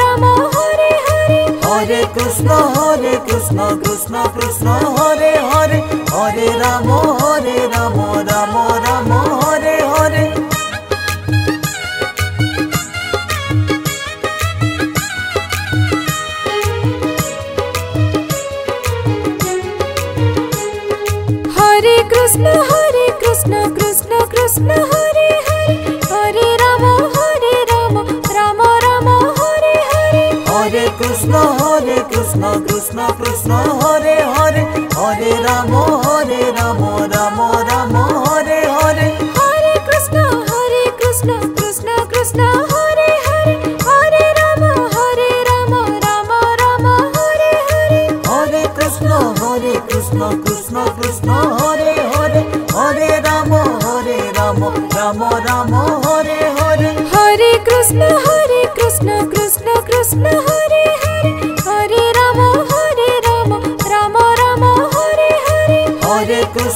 Ramo Hare Hare Hare Krishna Krishna Krishna Hare Hare Hare Ramo Ramo Ramo Hare Hare Hare Krishna Krishna Krishna Hare Hare Hare Ramo Ramo Ramo Hare Hare Hare Krishna Krishna Krishna Hare Hare Hare Ramo Ramo Ramo Hare Hare Hare Krishna Krishna Krishna Hare Hare Hare Ramo Ramo Ramo Hare Hare Hare Krishna Krishna Krishna Hare Hare Hare Ramo Ramo Ramo Hare Hare Hare Krishna Krishna Krishna Hare Hare Hare Ramo Ramo Ramo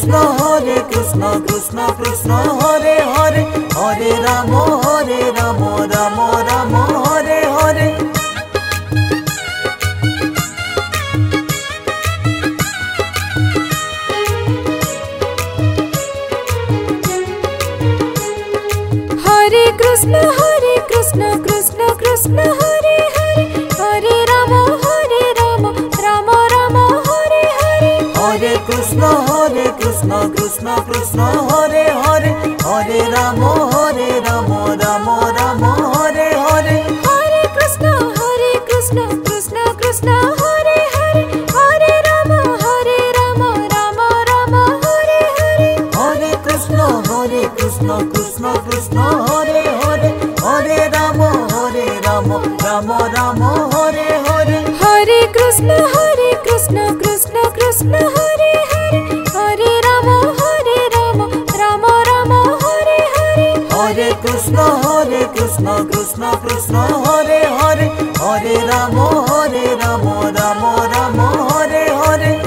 Krishna Krishna Krishna Hare Hare Hare Rama Rama Rama Hare Hare Hare Krishna Krishna Krishna Hare Hare Hare Rama Rama Rama Hare Hare Hare Krishna Krishna Krishna Hare Hare Hare Rama Rama Rama Hare Hare Hare Krishna Krishna Krishna Hare Hare Hare Rama Rama Rama Hare Hare Hare Krishna Krishna Krishna Hare Hare Hare Rama Rama Rama Hare Hare Hare Krishna Krishna Krishna Hare Hare Hare Rama Rama Rama Hare Hare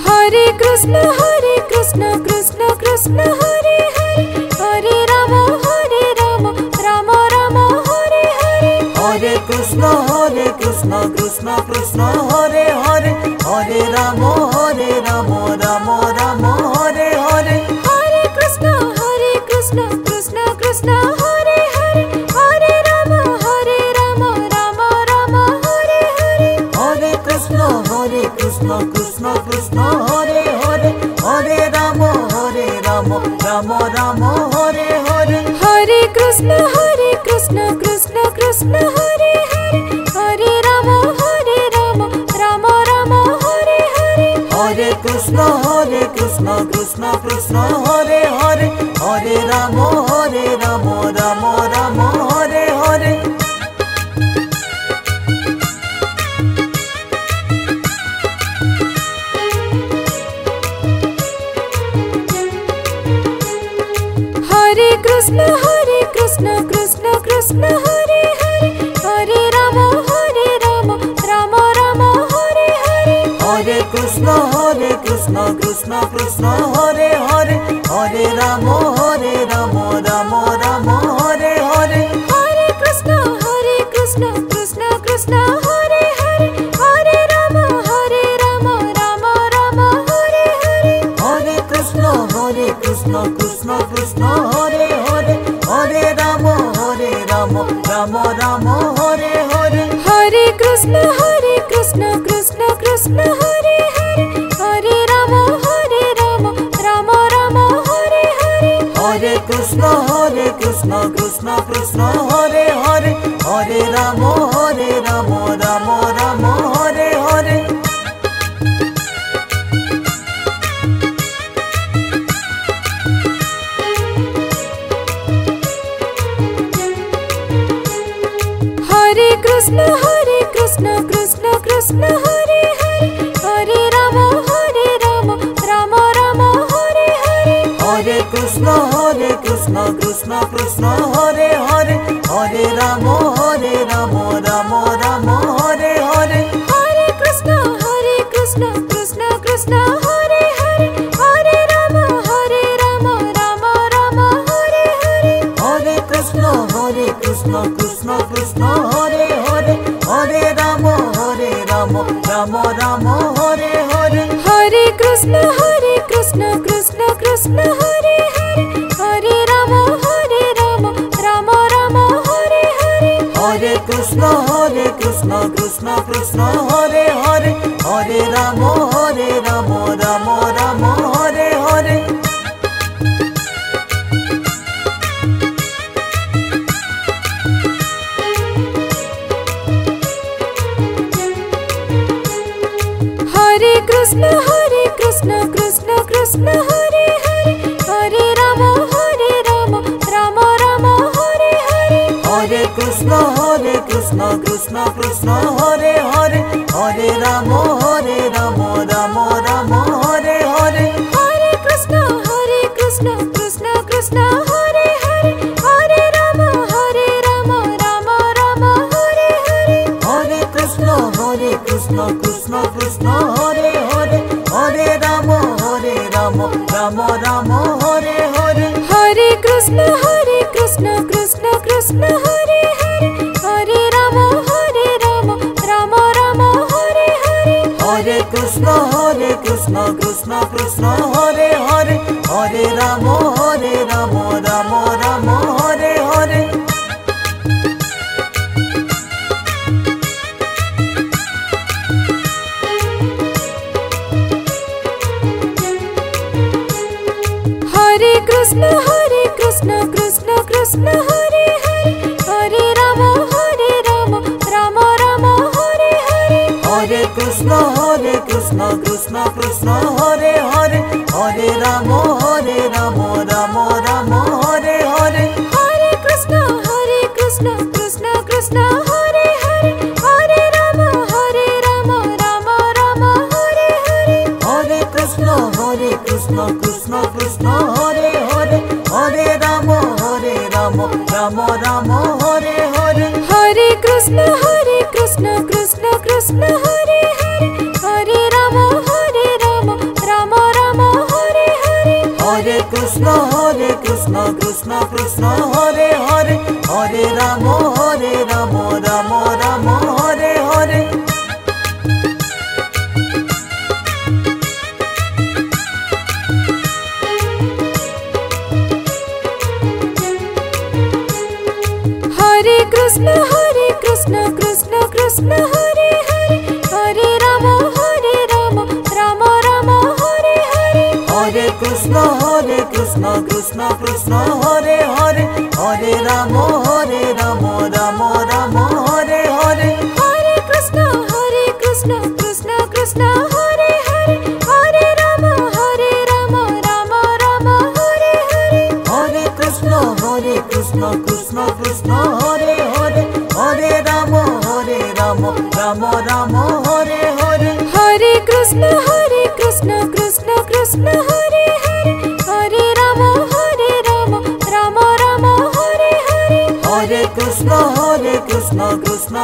Hare Krishna Krishna Krishna Hare Hare Hare Rama Rama Rama Hare Hare Hare Krishna Krishna Hare Hare Hare Rama Rama Rama Hare Hare Hare Krishna Krishna Hare Hare Hare Rama Rama Rama Hare Hare Hare Krishna Krishna Hare Hare Hare Rama Rama Rama Hare Hare Hare Krishna Krishna Hare Hare Hare Rama Rama Rama Hare Hare Hare Krishna Krishna Hare Hare Hare Rama Rama Rama Hare Hare Hare Krishna Krishna Hare Hare Hare Rama Rama Rama Hare Hare Hare Krishna Krishna Hare Hare Hare Rama Rama Rama Hare Hare Hare Krishna Krishna Hare Hare Hare Rama Rama Rama Hare Hare Hare Krishna Krishna Hare Hare Hare Rama Rama Rama Hare Hare Hare Krishna Krishna Hare Hare Hare Rama Rama Rama Hare Hare Hare Krishna Krishna Hare Hare Hare Rama Rama Rama Hare Hare Hare Krishna Krishna Hare Hare Hare Rama Rama Rama Hare Hare Hare Krishna Krishna Hare Hare Hare Rama Rama Rama Hare Hare Hare Krishna Krishna Hare Hare Hare Rama Rama Rama Hare Hare Hare Krishna Krishna Hare Hare Hare Rama Rama Rama Hare Hare Hare Krishna Krishna Hare Hare Hare Rama Rama Rama Hare Hare Hare Krishna Krishna Hare Hare Hare Rama Rama Rama Hare Hare Hare Krishna Krishna Hare Hare Hare Rama Rama Rama Hare Hare Hare Krishna Krishna Hare Hare Hare Rama Rama Rama Hare Hare Hare Krishna Krishna Hare Hare Hare Rama Rama Rama Hare Hare Hare Krishna Krishna Hare Hare Hare Rama Ramo Ramo Hare Hare Hare Krishna Krishna Krishna Hare Hare Hare Rama Rama Rama Hare Hare Hare Krishna Krishna Krishna Hare Hare Hare Ramo Ramo Ramo Hare Hare Hare Krishna Krishna Krishna Hare Hare Hare Rama Rama Rama Hare Hare Hare Krishna Krishna Krishna Hare Hare Hare Ramo Ramo Ramo Hare Hare Hare Krishna Krishna Krishna Hare Hare Hare Rama Rama Rama Hare Hare Hare Krishna Krishna Krishna Hare Hare Hare Ramo Ramo Ramo Hare Hare Hare Krishna Krishna Krishna Hare Hare Hare Rama Rama Rama Hare Hare Hare Krishna Krishna Krishna Hare Hare Hare Ramo Ramo Ramo Hare Hare Hare Krishna Krishna Krishna Hare Hare Hare Rama Rama Rama Hare Hare Hare Krishna Krishna Krishna Hare Hare Hare Ramo Ramo Ramo Hare Hare Hare Krishna Krishna Krishna Hare Hare Hare Rama Rama Rama Hare Hare Hare Krishna Krishna Hare Hare Hare Ramo Ramo Ramo Hare Hare Hare Krishna Krishna Krishna Hare Hare Hare Rama Rama Rama Hare Hare Hare Krishna Krishna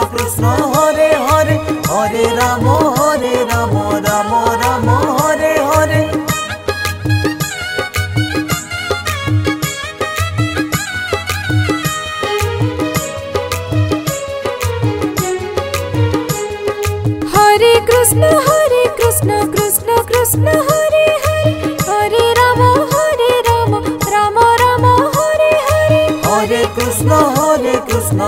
Hare Hare Hare Ramo Ramo Ramo Hare Hare Hare Krishna Krishna Hare Hare Hare Rama Rama Rama Hare Hare Hare Krishna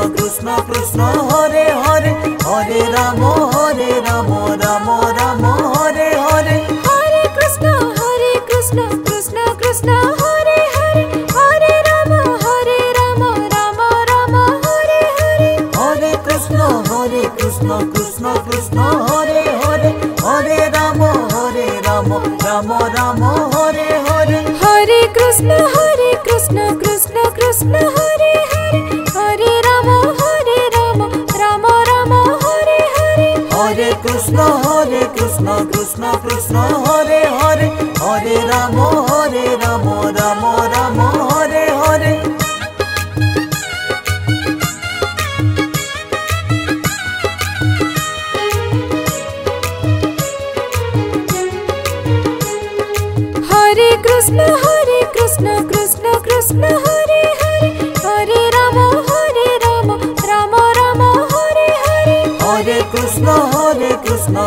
Krishna Hare Hare Hare Ramo Ramo Ramo Hare Hare Hare Krishna Krishna Hare Hare Hare Rama Rama Rama Hare Hare Hare Krishna Krishna Hare Hare Hare Ramo Ramo Ramo Hare Hare Hare Krishna Krishna Hare Hare Hare Rama Rama Rama Hare Hare Hare Krishna Krishna Hare Hare Hare Ramo Ramo Ramo Hare Hare Hare Krishna Krishna Hare Hare Hare Rama Rama Rama Hare Hare Hare Krishna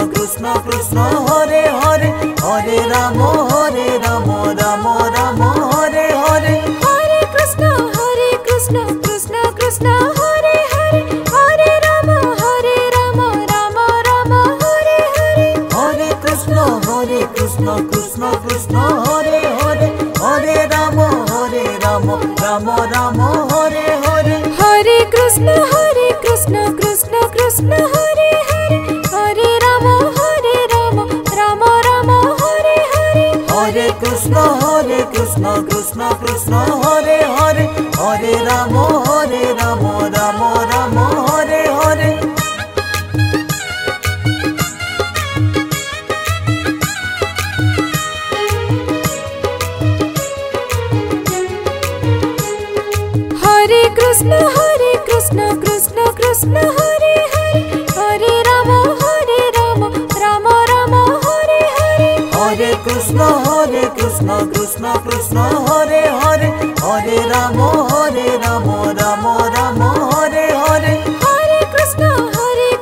Krishna Hare Hare Hare Ramo Ramo Ramo Hare Hare Hare Krishna Krishna Hare Hare Hare Rama Rama Rama Hare Hare Hare Krishna Krishna Hare Hare Hare Ramo Ramo Ramo Hare Hare Hare Krishna Krishna Hare Hare Hare Rama Rama Rama Hare Hare Hare Krishna Krishna Hare Hare Hare Ramo Ramo Ramo Hare Hare Hare Krishna Krishna Hare Hare Hare Rama Rama Rama Hare Hare Hare Krishna Krishna Krishna Krishna Hare Hare Hare Ram Ram Ram Hare Hare Hare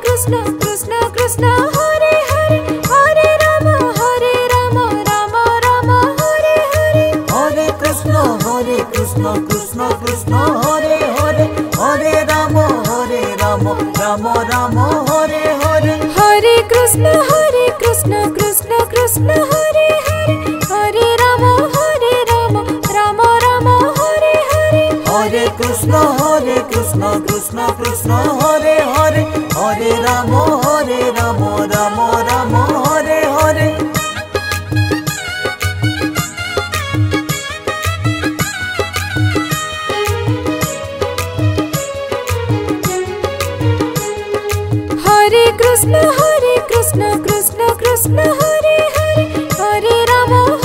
Krishna Krishna Krishna Hare Hare Hare Ram Ram Ram Hare Hare Hare Krishna Krishna Krishna Hare Hare Hare Ram Ram Ram Hare Hare Hare Krishna Krishna Krishna Hare Hare Hare Ram Ram Ram Hare Hare Hare Krishna Krishna Krishna Hare Hare Hare Ram Ram Ram Hare Hare Hare Krishna Krishna Krishna Hare Hare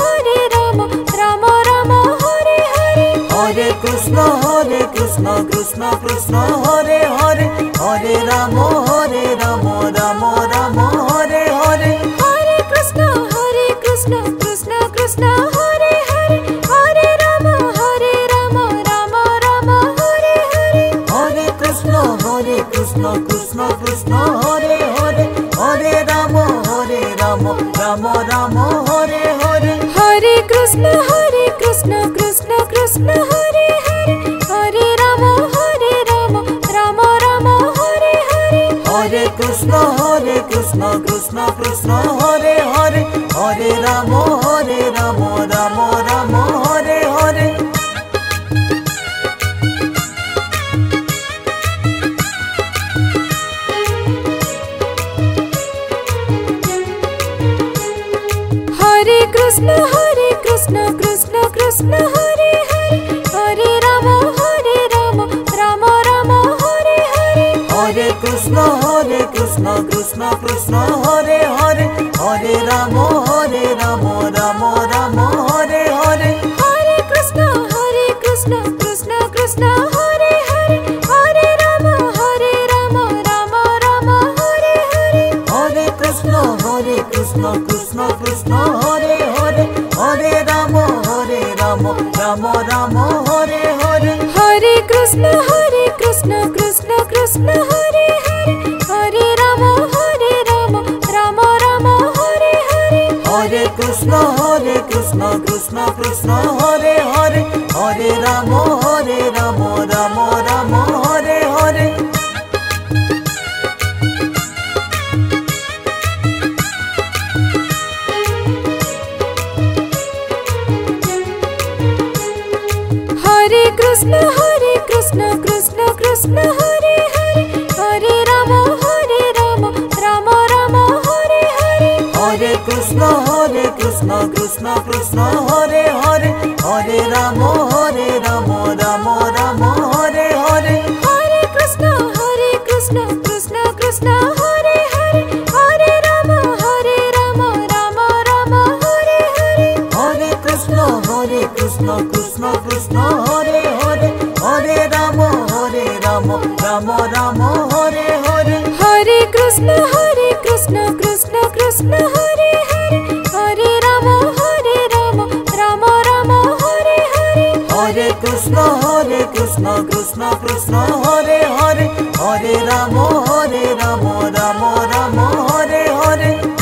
Hare Ram Ram Ram Hare Hare Hare Krishna Krishna Krishna Hare Hare Hare Ram Ram Ram Hare Hare Hare Krishna Krishna Krishna Hare Hare Hare Ram Ram Ram Hare Hare Hare Krishna Krishna Krishna Hare Hare Hare Ram Ram Ram Hare Hare Hare Krishna Krishna Krishna Hare Hare Hare Ram Ram Ram Hare Hare Hare Krishna Krishna Krishna Hare Hare Hare Ram Ram Ram Hare Hare Hare Krishna Krishna Krishna Hare Hare Hare Ram Ram Ram Hare Hare Hare Krishna Krishna Krishna Hare Hare Hare Ram Ram Ram Hare Hare Hare Krishna Krishna Krishna Hare Hare Hare Ram Ram Ram Hare Hare Hare Krishna Krishna Krishna Hare Hare Hare Ram Ram Ram Hare Hare Hare Krishna Krishna Krishna Hare Hare Hare Ram Ram Ram Hare Hare Hare Krishna Krishna Krishna Hare Hare Hare Ram Ram Ram Hare Hare Hare Krishna Krishna Krishna Hare Hare Hare Ram Ram Ram Hare Hare Hare Krishna Krishna Krishna Hare Hare Hare Ram Ram Ram Hare Hare Hare Krishna Krishna Krishna Hare Hare Hare Ram Ram Ram Hare Hare Hare Krishna Krishna Krishna Hare Hare Hare Ram Ram Ram Hare Hare Hare Krishna Krishna Krishna Hare Hare Hare Ram Ram Ram Hare Hare Hare Krishna Krishna Krishna Hare Hare Hare Ram Ram Ram Hare Hare